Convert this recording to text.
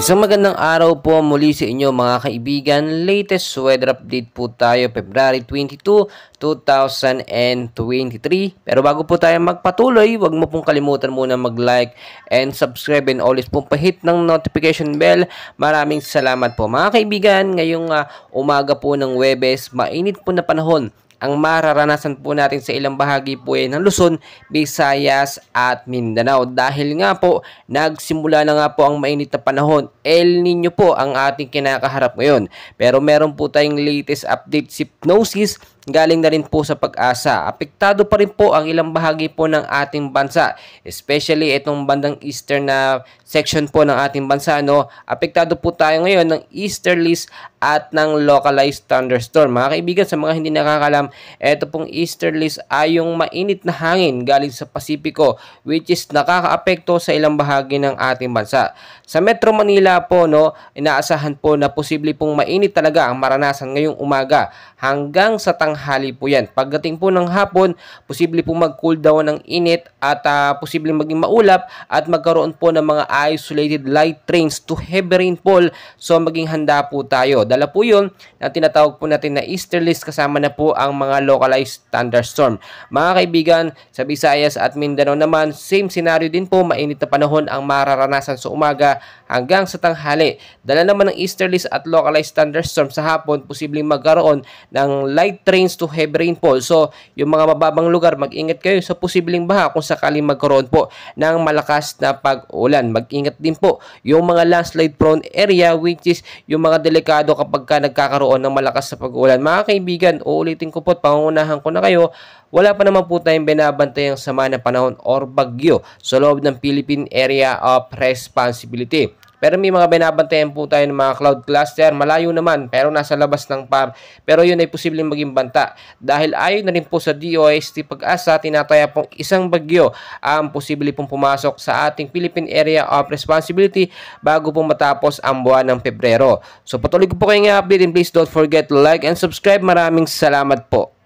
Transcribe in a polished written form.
Isang magandang araw po muli sa inyo mga kaibigan. Latest weather update po tayo February 22, 2023. Pero bago po tayo magpatuloy, huwag mo pong kalimutan muna mag-like and subscribe and always pong pahit ng notification bell. Maraming salamat po mga kaibigan. Ngayong umaga po ng Huwebes, mainit po na panahon ang mararanasan po natin sa ilang bahagi po ng Luzon, Visayas at Mindanao. Dahil nga po, nagsimula na nga po ang mainit na panahon. El Nino po ang ating kinakaharap ngayon. Pero meron po tayong latest update hypnosis galing na rin po sa Pag-asa. Apektado pa rin po ang ilang bahagi po ng ating bansa, especially itong bandang eastern na section po ng ating bansa, no? Apektado po tayo ngayon ng easterlies at ng localized thunderstorm. Mga kaibigan, sa mga hindi nakakalam, ito pong easterlies ay yung mainit na hangin galing sa Pasipiko, which is nakakaapekto sa ilang bahagi ng ating bansa. Sa Metro Manila po, no, inaasahan po na posible pong mainit talaga ang maranasan ngayong umaga hanggang sa tanghali po yan. Pagdating po ng hapon, posible po mag-cool down ng init at posible maging maulap at magkaroon po ng mga isolated light rains to heavy rainfall. So maging handa po tayo. Dala po yun na tinatawag po natin na easterlies, kasama na po ang mga localized thunderstorm. Mga kaibigan, sa Visayas at Mindanao naman, same scenario din po, mainit na panahon ang mararanasan sa umaga hanggang sa tanghali. Dala naman ng easterlies at localized thunderstorm sa hapon, posibleng magkaroon ng light rains to heavy rainfall. So, yung mga mababang lugar, mag-ingat kayo sa posibleng baha kung sakaling magkaroon po ng malakas na pag-ulan. Mag-ingat din po yung mga landslide prone area, which is yung mga delikado kapag nagkakaroon ng malakas na pag-ulan. Mga kaibigan, uulitin ko po at pangunahan ko na kayo, wala pa naman po tayong binabantayang sama ng panahon or bagyo sa loob ng Philippine Area of Responsibility. Pero may mga binabantayan po tayo ng mga cloud cluster, malayo naman pero nasa labas ng PAR. Pero yun ay posibleng maging banta. Dahil ayon na rin po sa DOST Pag-asa, tinataya pong isang bagyo ang posible pong pumasok sa ating Philippine Area of Responsibility bago po matapos ang buwan ng Pebrero. So patuloy ko po kayong i-update and please don't forget to like and subscribe. Maraming salamat po.